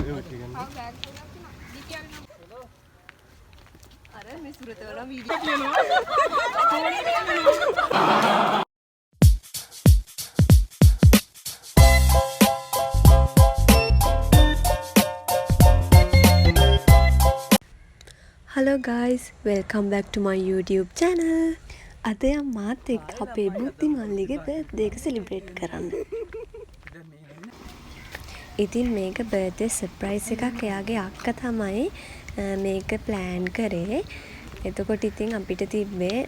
Hello guys, welcome back to my YouTube channel. අද මාත් එක්ක අපේ බුද්ධිමල්ලිගේ බර්ත්ඩේ එක සෙලිබ්‍රේට් කරන්න. ඉතින් මේක බර්ත්ඩේ සර්ප්‍රයිස් එකක්. එයාගේ අක්කා තමයි මේක ප්ලෑන් කරේ. එතකොට ඉතින් අපිට තිබ්බේ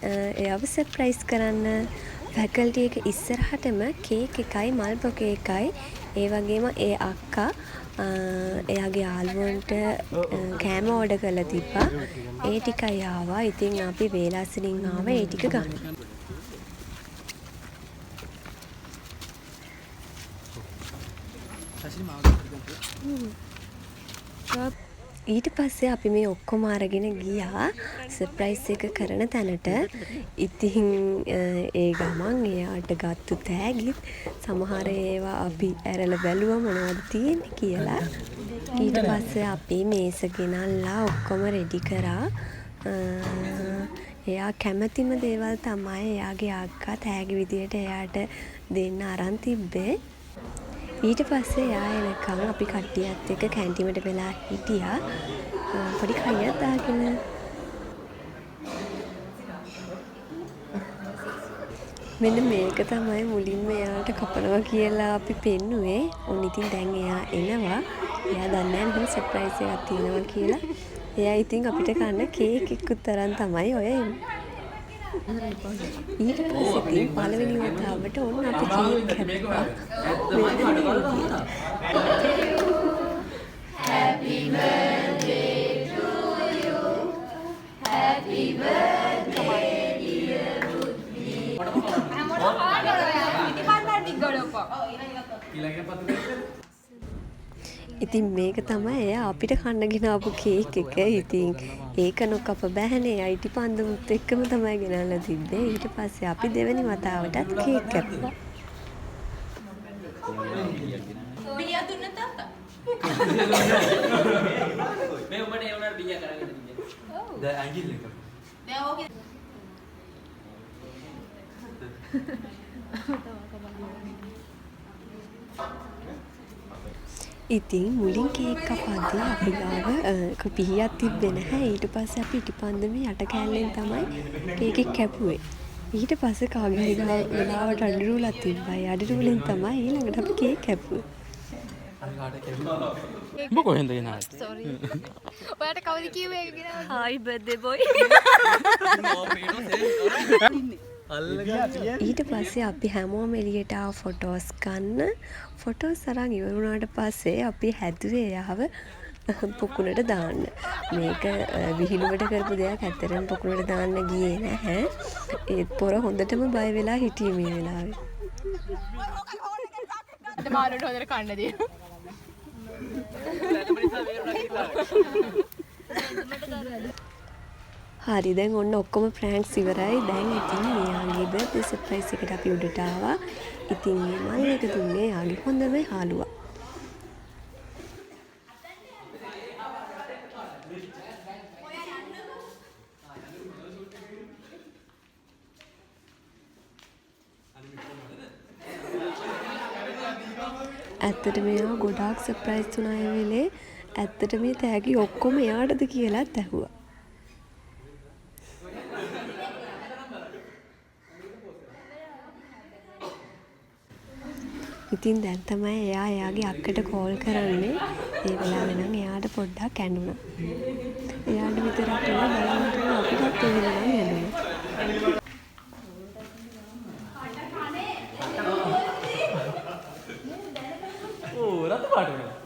එයාව සර්ප්‍රයිස් කරන්න. ෆැකල්ටි එක ඉස්සරහටම කේක් එකයි මල් බොකේ එකයි ඒ වගේම ඒ අක්කා එයාගේ යාළුවන්ට කෑම ඕඩර් කරලා තිබ්බා. ඒ ටිකයි ආවා. ඉතින් අපි වේලාසනින් ආවා ඒ ටික ගන්න. ඊට පස්සේ අපි මේ ඔක්කොම අරගෙන ගියා සර්ප්‍රයිස් එක කරන තැනට. ඉතින් ඒ ගමන් එයාට ගත්තු තෑගිත් සමහර ඒවා අපි ඇරලා බැලුවා මොනවද තියෙන්නේ කියලා. ඊට පස්සේ අපි මේස ගෙනල්ලා ඔක්කොම රෙඩි කරා. එයා කැමතිම දේවල් තමයි එයාගේ අක්කා තෑගි විදියට එයාට දෙන්න අරන් තිබ්බේ. ඊට පස්සේ එයා එනකම් අපි කට්ටියත් එක්ක කැන්ටිමට වෙලා හිටියා. පොඩි කයියක් දාගෙන. මෙන්න මේක තමයි මුලින්ම එයාට කපනවා කියලා අපි පෙන්නුවේ. ඔන්න ඉතින් දැන් එයා එනවා. එයා දන්නේ නැහැ සර්ප්‍රයිස් එකක් තියෙනවා කියලා. එයා ඉතින් අපිට කන්න කේක් එකකුත් තරම් තමයි ඔය එන්නේ. ඊට පස්සේ ඉතින් පළවෙනි වතාවට ඔන්න අපි කේක් කැපුවා. Happy birthday to you. Happy birthday dear Buddhi. ඉතින් මේක තමයි එයා අපිට කන්න ගෙනාපු කේක් එක. ඉතින් ඒක නොකප බෑනේ. අයිටි පන්දමුත් එක්කම තමයි ගෙනල්ලා තිබ්බේ. ඊට පස්සේ අපි දෙවෙනි වතාවටත් කේක් කැපුවා. බියා දුන්න තාත්තා. මේ උඹට ඒ උනාට බියා කරගෙන ඉන්නේ. ඔව්. දැන් ඇඟිල්ල එක. දැන් ඕකේ. ඉතින් මුලින් කේක් කපද්දී අපි ගාව පිහියක් තිබ්බේ නැහැ. ඊට පස්සේ අපි ඉටිපන්දමේ යට කෑල්ලෙන් තමයි කේක් එක කැපුවේ. ඊට පස්සේ කාගේ හරි ගාවට අඩිරූලක් තිබ්බා. ඒ අඩිරූලෙන් තමයි ඊළඟට අපි කේක් කැපුවේ. උඹ කොහෙන්ද ගෙනාවේ? සෝරි. ඔයාට කවුද කිව්වේ ඒක ගෙනාවා? Hi birthday boy. ඊට පස්සේ අපි හැමෝම එළියට ආව ෆොටෝස් ගන්න. ෆොටෝස් අරන් ඉවර වුණාට පස්සේ අපි හැදුවේ එයාව පොකුණට දාන්න. මේක විහිළුවට කරපු දෙයක්. ඇත්තටම පොකුණට දාන්න ගියේ නැහැ. ඒත් පොර හොඳටම බය වෙලා හිටියේ මේ වෙලාවේ. අද මාළුට හොඳට කන්න දෙනවා. හරි දැන් ඔන්න ඔක්කොම ප්‍රෑන්ක්ස් ඉවරයි. දැන් ඉතින් මෙයාගේ බර්ත්ඩේ සර්ප්‍රයිස් එකට අපි උඩට ආවා. ඉතින් මේ මල් එක දුන්නේ එයාගේ හොඳම යාළුවා. ඇත්තට මෙයා ගොඩාක් සර්ප්‍රයිස් වුණා ඒ වෙලේ. ඇත්තට මේ තෑගි ඔක්කොම එයාටද කියලාත් ඇහුවා. ඉතින් දැන් තමයි එයා එයාගේ අක්කට කෝල් කරන්නේ. ඒ වෙලාවේ නම් එයාට පොඩ්ඩක් ඇඬුණා. එයාට විතරක් නෙවෙයි බලන්න අපිටත් ඒ වෙලාවේ ඇඬුණා. ඕ රතු පාට වෙනවා.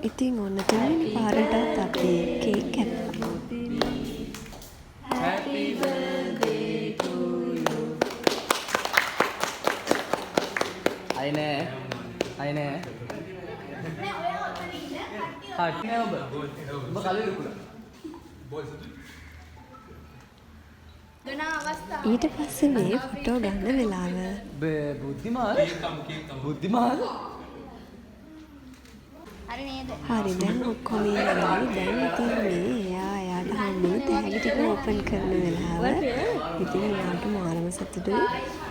ඉතින් ඔන්න තුන්වෙනි පාරටත් අපි කේක් කැපුවා. Happy birthday to you. අයිනේ අයිනේ. හට් ඔබ කලින් ලුකුලා. බෝල් සතු. ඊට පස්සේ මේ ෆොටෝ ගන්න වෙලාව. බුද්ධිමාන හරි නේද? හරි දැන් ඔක්කොම ඉවරයි. දැන් ඉතින් මේ එයාට හම්බුණු තෑගි ටික ඕපන් කරන වෙලාව. ඉතින් එයාට මාරම සතුටුයි.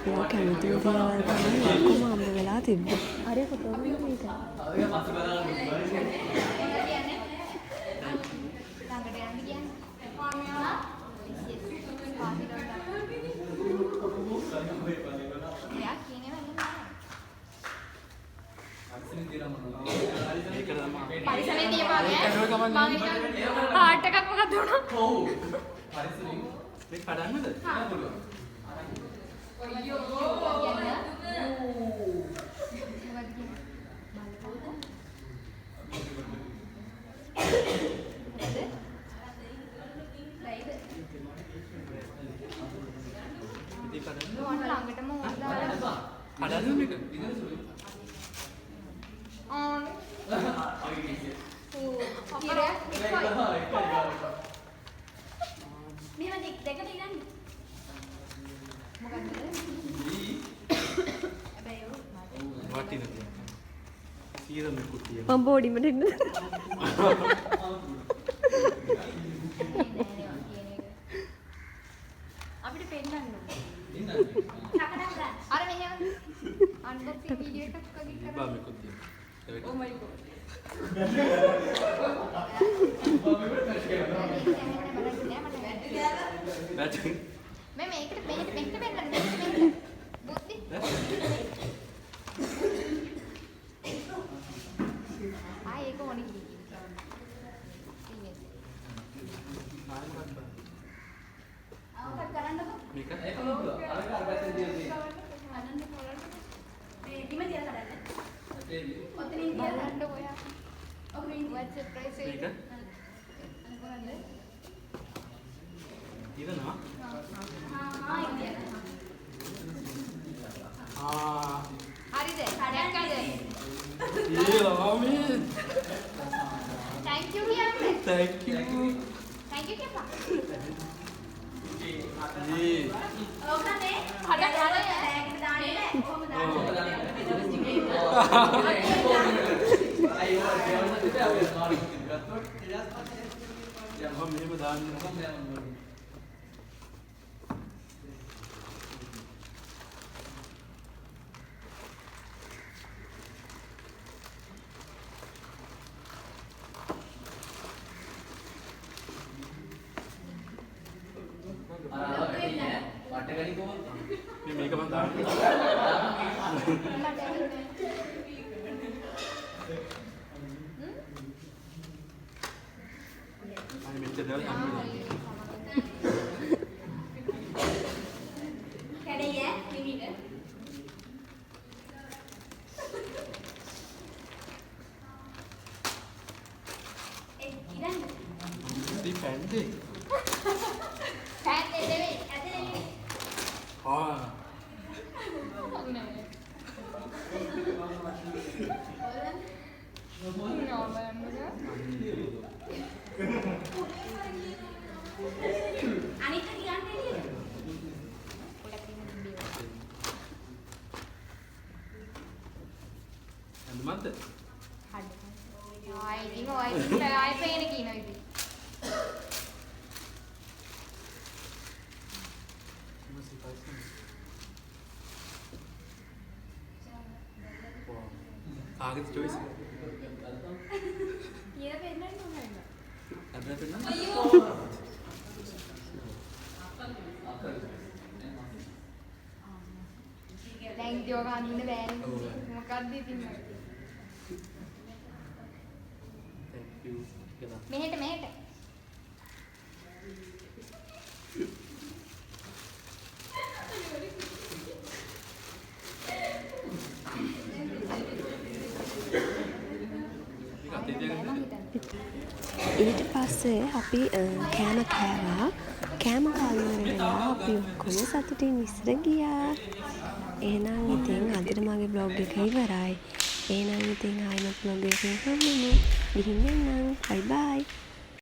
එයා කැමතිම දේවල් තමයි ඔක්කොම හම්බ වෙලා තිබ්බේ. හරි ෆොටෝ ගන්න මේක. පරිසමේ තියපාගේ හાર્ට් එකක් මොකක්ද වුණා? ඔව් පරිසරෙන් මේක කඩන්නද? ළඟටම හොදා කඩන්න මේක. මම බෝඩිමට එන්න. අපිට පෙන්නන්න අර මෙහෙම අන්බොක්සිං වීඩියෝ එකක් වගේ කරා. Oh my god. मैं මේකට මෙහෙට පෙන්නන්න බුද්ධි ඒක ඕනේ හරිද? දැක්කද? Thank you කියන්නේ. Thank you. Thank you කියපා. ඕකනේ. හරියට ටැග් දාන්නේ නැහැ. කොහොමද දාන්නේ? මේක මම දාන්න. අනේ මෙච්චර දවස් හම්බුනේ. කැඩේ මිනිට. ඉතින් ඉතින් පැන්දේ. පැන්නේ දෙවේ ඇදෙන්නේ. ආගෙත් choice. කියලා පෙන්නන්න ඕනේ. අද පෙන්නන්න. දැන් ජෝග අඳින්න බෑනේ. මොකක්ද ඉතින්? Thank you. මෙහෙට මෙහෙට. ඊට පස්සේ අපි කෑම කෑවා. කෑම කාලා ඉවර වෙලා අපි ඔක්කොම සතුටින් ඉස්සර ගියා. එහෙනම් ඉතින් අදට මගේ බ්ලොග් එක ඉවරයි. එහෙනම් ඉතින් ආයෙත් බ්ලොග් එකකින් හම්බෙමු. ගිහින් එන්නම්. බයි බයි.